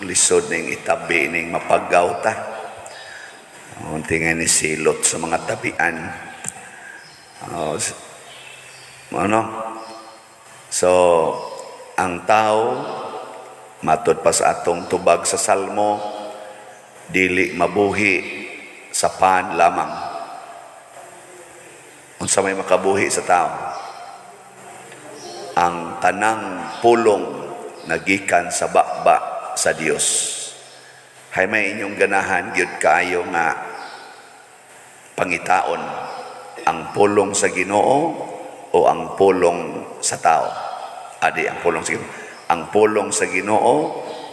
lisod ning itabi ning mapagaw ta. Unti nga ni silot sa mga tabian. Ano? So, ang tao, matod pa sa atong tubag sa Salmo, dili mabuhi sa pan lamang. Unsa may makabuhi sa tao? Ang tanang pulong nagikan sa bakba sa Dios. Hay may inyong ganahan gyud kaayo nga pangitaon ang pulong sa Ginoo o ang pulong sa tao. Adi ang pulong sa Ginoo. Ang pulong sa Ginoo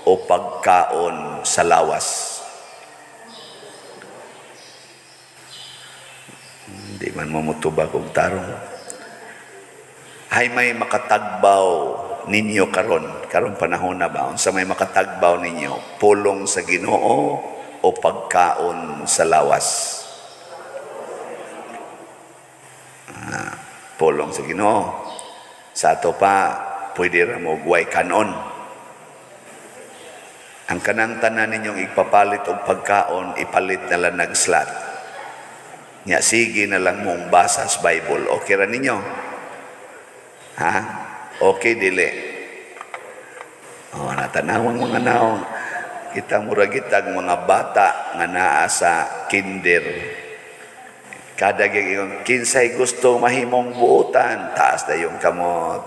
o pagkaon sa lawas. Hindi man mamutubag og tarong. Hay may makatagbaw ninyo karon panahon na ba? Unsa may makatagbaw ninyo? Pulong sa Ginoo o pagkaon sa lawas? Pulong sa Ginoo. Sa ato pa, pwede ra mo guway kanon. Ang kanang tanan ninyong ipapalit og pagkaon, ipalit na lang nagslat. Nya sige na lang mong basa sa Bible. Okay ra ninyo? Ha? Okay dili. Natanawang mga naong kita muragitag mga bata nga naa sa kinder. Kada kinsay gusto mahimong buutan, taas na yung kamot.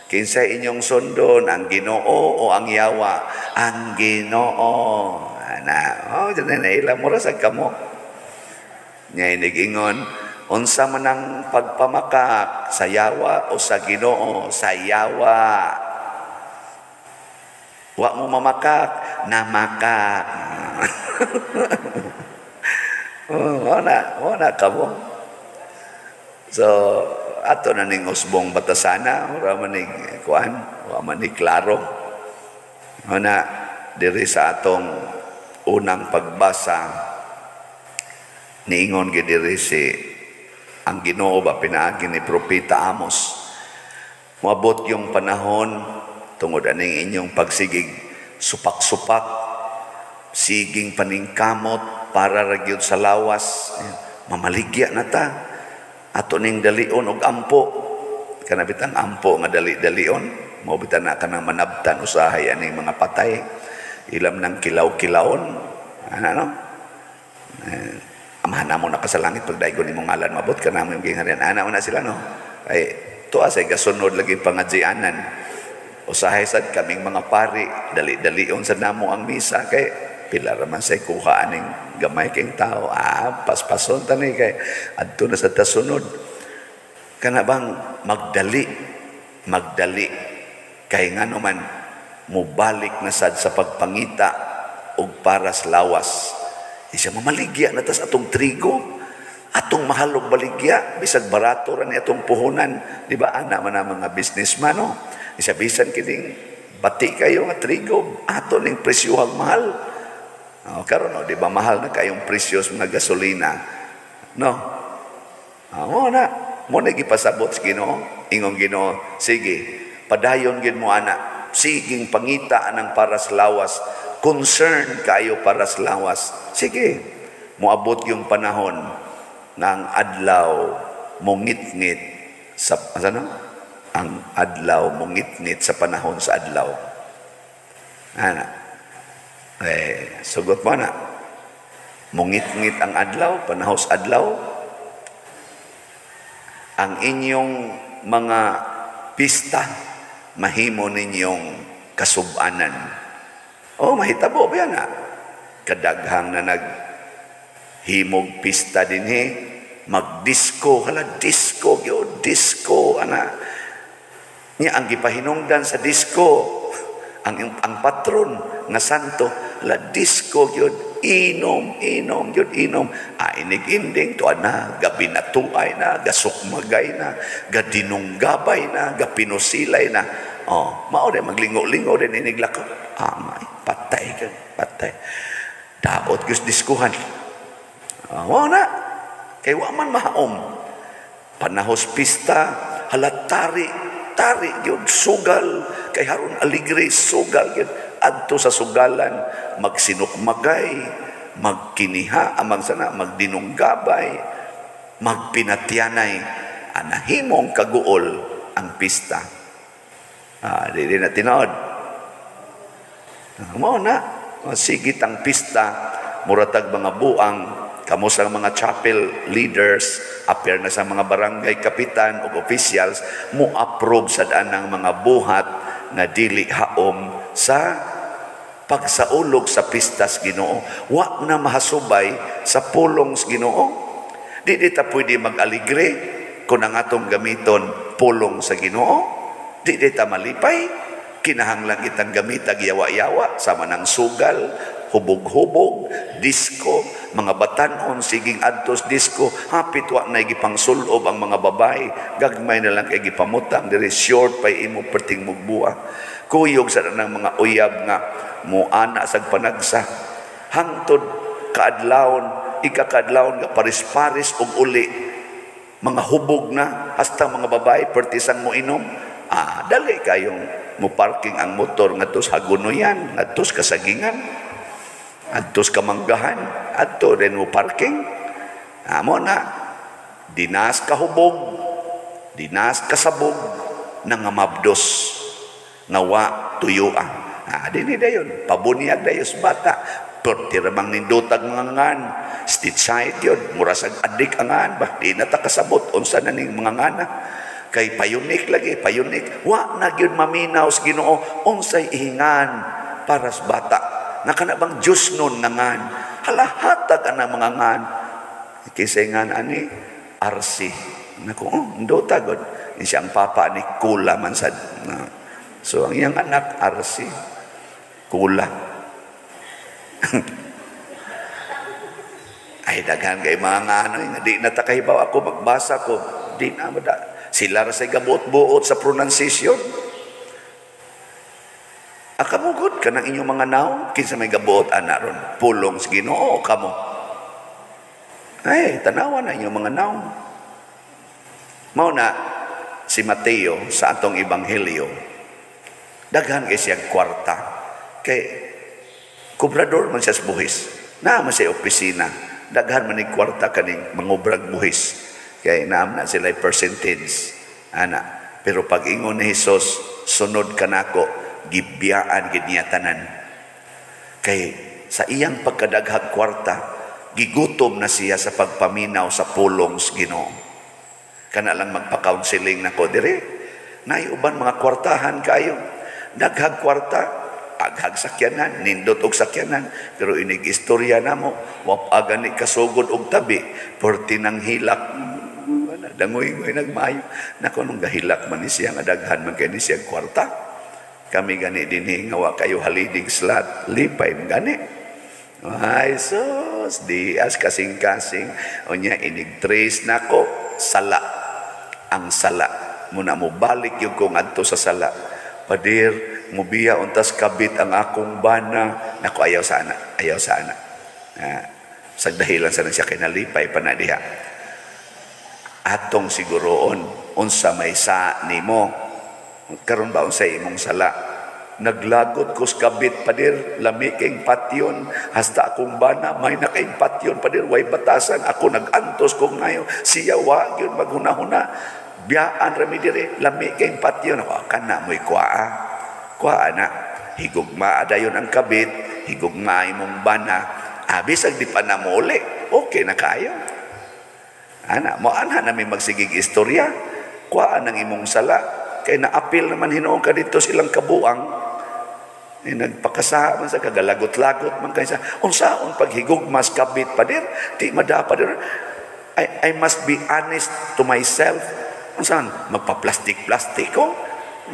Kinsay inyong sundon, ang Ginoo o ang yawa? Ang Ginoo. Diyan na ilang mura sa kamot. Ngayon nag-ingon, unsa man ang pagpamakak, sa yawa o sa Ginoo? Sa yawa. Wa mo mamakak, namakak. Wala ka mo. So, ato na ning usbong batasana, wala man ning kuan, wala man ning klaro. Wala, diri sa atong unang pagbasa, niingon gidiri si ang Ginoo ba pinaagi ni Propeta Amos. Moabot yung panahon tungod aning inyong pagsigig supak-supak, siging paningkamot para ragyod sa lawas, mamaligya na ta. Ato ning dalion og ampo. Kanabitang ampo nga dali-dalion, mao bitan na kanang manabtan usahay aning mga patay. Ilam ng kilaw-kilawon. Ano? Amahan mo na ka sa langit pagdaigon imong ngalan, mabot ka na mo yung gingharian. Ana na sila, no? Ay, tuwa say gasunod lagi pangadjianan. Usahay sad kaming mga pari, dali-dalion sa namo ang misa kay pila raman say kuha aning gamay kayong tao. Paspason tani kay adto na sa tasunod. Kana bang magdali kay ngano man mubalik na sad sa pagpangita og paras lawas. Isa mamaligya na tas atong trigo, atong mahalog baligya, bisag barato ra ni atong puhunan, di ba? Ana man ang mga businessman, no? Isa bisan kining bati kayo nga trigo, ato ning presyohang mahal. Karon no, di ba mahal na kayong presyos mga gasolina, no? Mo na gipasabot sa Ginoo, ingong Ginoo, sige, padayon gid mo ana, siging pangita anang paras lawas, concern kayo para sa lawas. Sige, moabot yung panahon ng adlaw mongit-ngit sa ang adlaw mongit-ngit sa panahon sa adlaw. Sugot mo na. Mongit-ngit ang adlaw, panahon sa adlaw. Ang inyong mga pista mahimo ninyong kasubanan. Mahitabo ba yan kadaghang na naghimog pista din magdisco, disco yun, disco, niya ang gipahinungdan sa disco, ang patron nga santo, disco yun, inom yun, inig-inding, tuwa na, gabi na tuay na, gasukmagay na, gadinunggabay na, gapinusilay na, maore, maglingo-lingo din, iniglako, patay. Daot gus diskuhan. Wala. Kay wa man mahaom. Panahos pista, halatari, tari yun, sugal, kay Haron Aligre, sugal yun, adto sa sugalan, magsinukmagay, magkiniha, amang sana, magdinunggabay, magpinatyanay, anahimong kaguol ang pista. Di na tinood. Mo na, sigit ang pista, muratag mga buang, kamo sa mga chapel leaders, appear na sa mga barangay kapitan o officials, mo approve sa daan ng mga buhat na dili haom sa pagsaulog sa pistas Ginoo. Wa na mahasubay sa pulong sa Ginoo. Di ta pwede mag-aligre kung ang atong gamiton pulong sa Ginoo. Di ta malipay, kinahanglang itang gamitag yawa-yawa, sama ng sugal, hubog-hubog, disco, mga batanon, siging adtos disco, hapit wa na gipang sulob ang mga babae, gagmay na lang kay gipamutang, diri short pa imo perting mugbuwa. Kuyog sa ng mga uyab nga, muana sag panagsa, hangtod kaadlawon, ikakadlawon nga paris-paris og uli, mga hubog na, hasta mga babae, pertisang mo inom, dali kayong muparking ang motor ngadtos Hagonoyan, ngadtos Kasagingan, adtos Kamanggahan, adto rin mo parking. Amo na, dinas kahubog, dinas kasabog, nangamabdos, nawa tuyuan. Dini dayon, pabunyag dayos bata, pertiramang nindotag mga ngan, state side yun, murasag adik angan, ba, di natakasabot, unsa na ning mga ngana. Kay payunik lagi, payunik, wa na gyud maminaw sa Ginoo, unsay ihingan para sa bata. Nakanabang Diyos nun nangan. Halahatag na mga ngan. Kisay ngan ani, RC. Naku, ndo tagod. Siyang papa ni Kula man sad. So, ang iyang anak, RC. Kula. Ay, daghan kay mga ano, di natakahibaw ako, magbasa ko. Di na, sila rasay gabuot-buot sa pronunciation. Akamugod ka ng inyong mga naong, kinsa may gabuot ron, pulong sa Ginoo, kamo. Ay, tanawa na inyong mga naong. Mauna, si Mateo sa atong ebanghelyo, daghan kay siyang kwarta. Kay, kubrador man siya sa buhis. Naman siya opisina. Daghan man ni kwarta kaning mangubrag buhis. Kay naam na sila percentage. Pero pag ingon ni Jesus, sunod ka nako, gibiyaan gid tanan. Kay sa iyang pagkadaghag kwarta, gigutom na siya sa pagpaminaw sa pulong sa Ginoo. Kana lang magpa-counseling nako dire. Nay uban mga kwartahan kayo. Daghag kwarta, aghag sakyanan, nindot og sakyanan, pero inig istorya namo, wa agani kasugod og tabi, porti nang hilak. Dangoy-ngoy nagmayo. Nako nung gahilak man ni siya nga daghan man kay ni siya kwarta. Kami gani dinhi nga wa kayo halidig slat, lipay gani. Ay sus, di as kasing-kasing unya inig trace nako sala. Ang sala muna mo balik yung kung adto sa sala. Padir mubiya untas kabit ang akong bana. Nako ayaw sana. Sa dahilan sa siya kay nalipay pa na diha. Atong siguroon unsa may sa nimo. Karon ba unsay imong sala? Naglagot ko sa kabit padir, lami kayong patyon, hasta akong bana, may na kayong patyon padir, way batasan, ako nagantos kong ngayon, siya wa, yun maghuna-huna, biyaan rami dire, lami kayong patyon, ako, kana mo'y kwaa na, higugma adayon ang kabit, higugma imong bana, bisag di pa na mo uli, okay na kayo. Mo anha namin magsigig istorya, kwaa ng imong sala, kaya na-appeal naman hinoon ka dito silang kabuang, nagpakasaha man sa kagalagot-lagot man kayo sa, unsaon paghigog mas kabit pa dir, di madapa dir, I must be honest to myself, unsaon, magpa-plastic-plastic ko,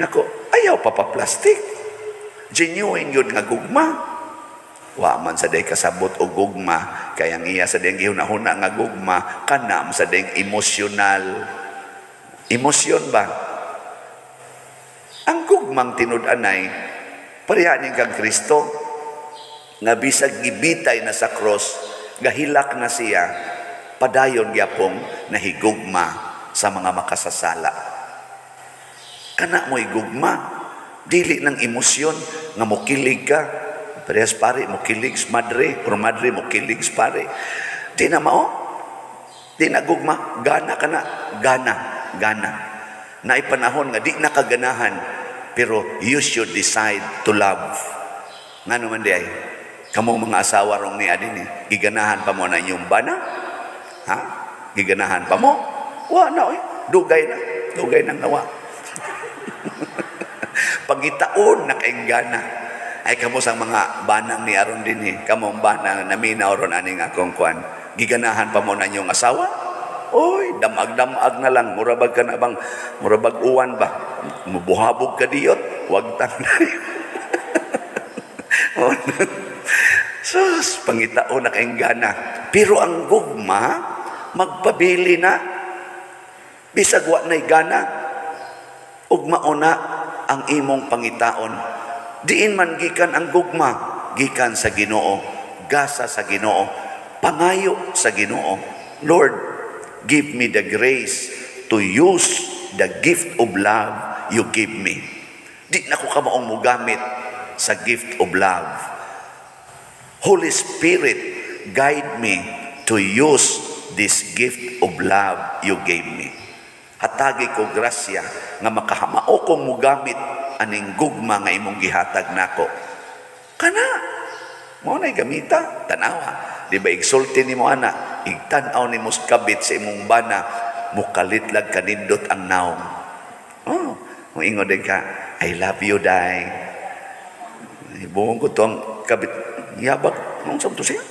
nako, ayaw papaplastic, genuine yun nga gugma, wa man sa day kasabot o gugma, kaya ang iya sa day gihuna-huna nga gugma, kanam sa day emosyonal, emosyon ba? Ang gugmang tinud-anay, parehanin kang Kristo, nga bisag gibitay na sa cross, gahilak na siya, padayon gyapong nahigugma sa mga makasasala. kana mo'y gugma. Dili ng emosyon nga mokilig ka. Parehas pare, mokilig sa madre, or madre mokilig sa pare. Di na mao. Di na gugma. Gana ka na. Gana. Naipanahon nga di nakaganahan. Pero you should decide to love. Nga naman di ay. Kamong mga asawa rong ni adin eh. Giganahan pa mo na inyong bana? Ha? Giganahan pa mo? Wa na eh. Dugay nang nawa. Pagitaon na kainggana. Ay kamo sang mga banang ni aron din eh. Kamong banang naminaw ron aning akong kuan. Giganahan pa mo na inyong asawa? Oy, damag-damag na lang. Murabag ka na bang, murabag uwan ba? Mubuhabog ka diyot. Huwag tanay. Sus, pangitaon na kainggana. Pero ang gugma, magpabili na. Bisag wa na'y gana. Ugmao na ang imong pangitaon. Diin man gikan ang gugma, gikan sa Ginoo, gasa sa Ginoo, pangayo sa Ginoo. Lord, give me the grace to use the gift of love you give me. Di na ko kamaong mugamit sa gift of love. Holy Spirit, guide me to use this gift of love you gave me. Hatagi ko grasya nga makahamao kong mugamit aning gugma nga imong gihatag nako. Kana, mo na'y gamita, tanawa. Di ba igsulti ni mo ana, igtanaw ni mo kabit sa imong bana, mukalitlag kanindot ang naong. Oh, moingon din ka, I love you, day. Ibuong ko to ang kabit, yabag, nung sabto siya.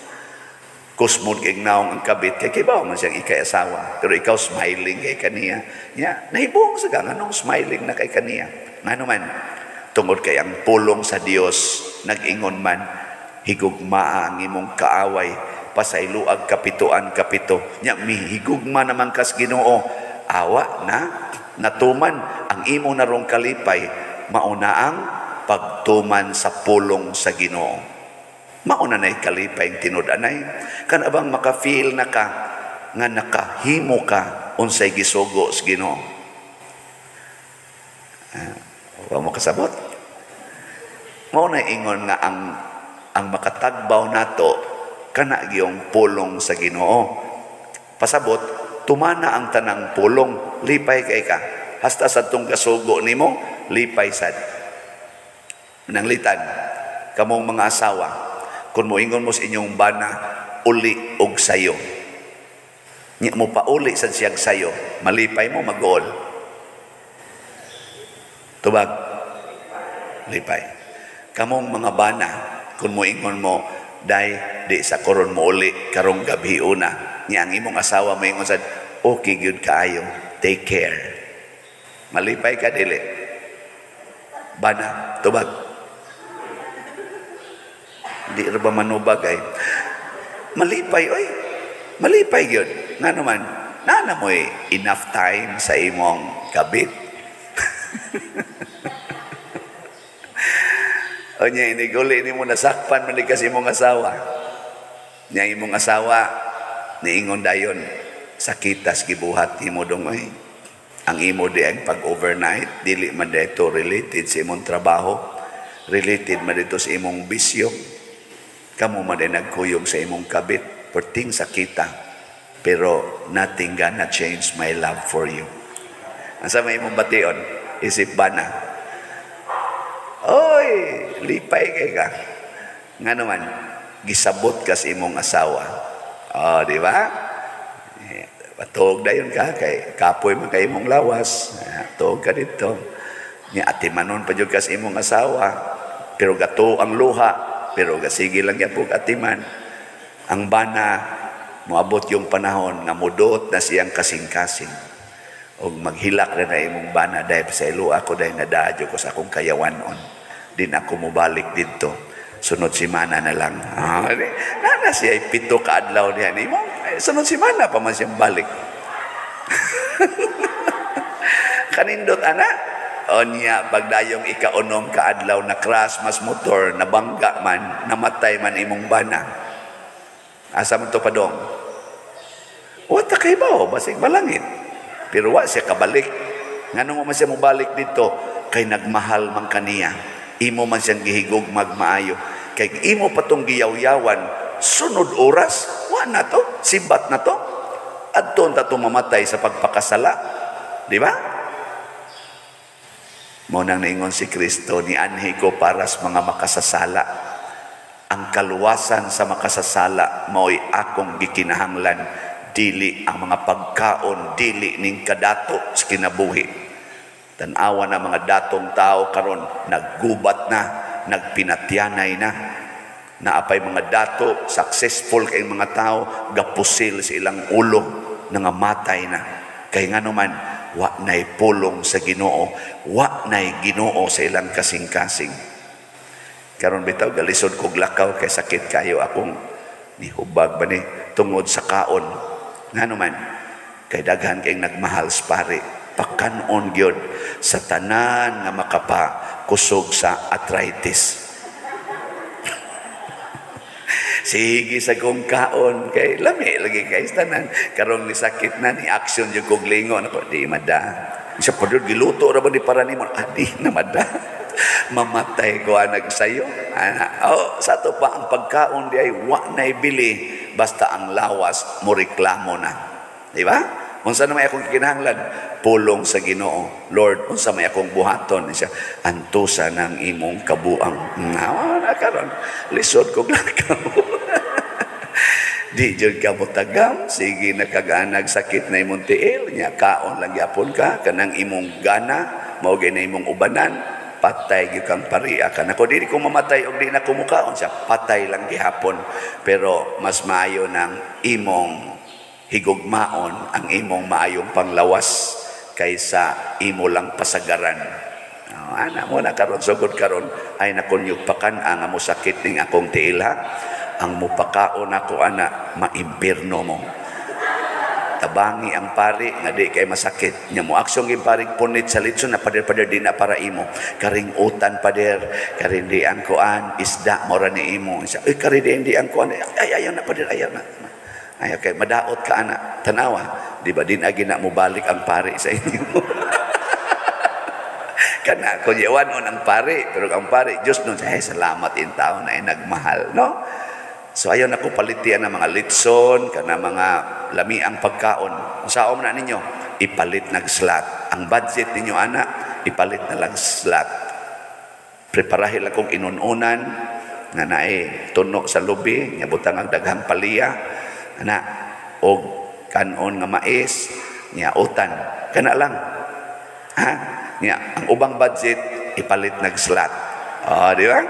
Kusmod kay naong ang kabit, kay kibaw man siyang ikay-asawa. Pero ikaw smiling kay kaniya. Ya, nahibuong sa gang, anong smiling na kay kaniya. Nga naman, tungod kay ang pulong sa Dios, nag-ingon man, higugma ang imong kaaway, pasayluag kapito. Nya, mihigugma naman kas Ginoo, awa na, natuman, ang imo narong kalipay, mauna ang pagtuman sa pulong sa Ginoo. Mauna na'y kalipay ang tinud-anay. Kan abang maka-feel na ka, nga nakahimo ka, unsay gisugo sa Ginoo. Huwag mo kasabot. Mauna ingon nga ang makatagbaw nato, kana giyong pulong sa Ginoo. Pasabot, tumana ang tanang pulong, lipay kay ka. Hasta sa itong kasugo nimo, lipay sad. Nanglitan, kamong mga asawa, kung moingon mo sa inyong bana, uli og sayo. Nya mo pa uli sa siyang sayo, malipay mo, mag-uol. Tubag, lipay. Kamong mga bana, kung moingon mo, day, di sa koron mo uli, karong gabi una. Nya ang imong asawa moingon sa, okay, good kaayo, take care. Malipay ka, dili. Bana, tubag. Di ba manubag ay malipay oy, malipay yun nga naman, nana mo enough time sa imong kabit. O niya, iniguli ni mo nasakpan man kasi imong asawa niya, imong asawa niingon dayon sakitas gibuhat imo dong oy. Ang imo di ang pag-overnight dili man dito related sa imong trabaho, related man dito sa imong bisyo. Kamu man din nagkuyog sa imong kabit, perting sakita, pero nothing gonna change my love for you. Asa may imong bation, isip bana. Oy, lipay kay ka. Nga naman, gisabot ka sa imong asawa. Oh, di ba? Tuog dayon ka, kay kapoy man kay imong lawas. Tuog ka dito. Nya atimanon pa jud ka sa imong asawa, pero gato ang luha. Pero gasige lang yan po katiman. Ang bana, moabot yung panahon nga mudot na siyang kasing-kasing. O maghilak na imong bana dahil sa ilo ako dahil nadadyo ko sa akong kayawanon. Din ako mubalik dito. Sunod simana na lang. Nana siya ay 7 kaadlaw niya. Sunod simana pa man siyang balik. Kanindot anak. O niya, pagdayong ika-unong kaadlaw na crash mas motor, nabangga man, namatay man imong bana. Asa man to padong? Wata kay ba o? Basig malangit. Pero wa siya kabalik. Nganong mo man siya mobalik dito? Kay nagmahal man kaniya. Imo man siyang gihigog magmaayo. Kay imo patong giyaw-yawan, sunod oras, wa na to, sibat na to. Adton ta to mamatay sa pagpakasala. Di ba? Mo nang naingon si Kristo, ni anhi ko para sa mga makasasala. Ang kaluwasan sa makasasala mao'y akong gikinahanglan, dili ang mga pagkaon, dili ning kadato sa kinabuhi. Tanawa na mga datong tao karon naggubat na, nagpinatyanay na. Naapay mga dato, successful kay mga tao, gapusil sa ilang ulo, nangamatay na. Kay nga naman, wa na'y pulong sa Ginoo, wa na'y Ginoo sa ilang kasing-kasing. Karon bitaw galisod kog lakaw kay sakit kayo akong nihubag ba ni tungod sa kaon. Nga naman, kay daghan kay nagmahal sa pari, pakanon gyud sa tanan nga makapa kusog sa arthritis. Sige sa kong kaon kay lami lagi kay tanan karong ni sakit na ni action yung kong lingon ako di mada isa pa doon giluto ra ba ni para nimo di na mada mamatay ko anag sayo sa to pa ang pagkaon di ay wa na ibili basta ang lawas mo reklamo na, di ba? Unsa na may akong kinahanglan? Pulong sa Ginoo. Lord, unsa may akong buhaton? Siya, antusa ng imong kabuang. Na karon lisod ko lakaw. Di jud ka mo tagam, sige nakaganag sakit na imong tiil, nya kaon lang yapon ka, kanang imong gana, mao na imong ubanan, patay gyud kang pariya ka. Nako dili ko mamatay og di na kumukaon siya, patay lang gihapon. Pero mas maayo ng imong higugmaon ang imong maayong panglawas kaysa imo lang pasagaran. Ana mo na karon sugod karon ay nakunyog pakan ang amo sakit ning akong tiil ha. Ang mupakaon ako ana maimpirno mo. Tabangi ang pari nga di kay masakit. Nya mo aksyon gi paring punit sa litson na pader-pader di na para imo. Karing utan pader, karing di ang kuan isda mo ra ni imo. Ay karing di ang kuan ay ayaw na pader ayaw na. Ay okay, madaot ka ana. Tanawa, di ba din agi na mo balik ang pari sa inyo. Kana ko yawan on ang pari, pero ang pari Dios nun ay salamat in tao na nagmahal, no? So ayaw na ko palitian ng mga litson, kana mga lamiang pagkaon. Saom na ninyo, ipalit nag slot. Ang budget ninyo ana, ipalit na lang slot. Preparahin lang kong inununan nga nae tuno sa lubi, nga butang ang daghang paliya. Ana og kanon nga mais nya utan kana lang ha nya ang ubang budget ipalit nag slot di ba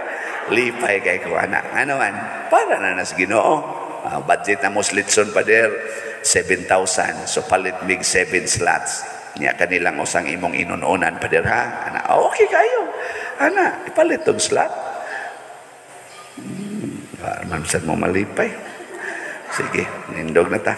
lipay kay ko ana ano man para na nas Ginoo budget na muslitson pa der 7,000 so palit mig 7 slots nya kanilang usang imong inununan pa der ha ana okay kayo ana ipalit og slot man sad mo malipay. Sige, nindog na ta.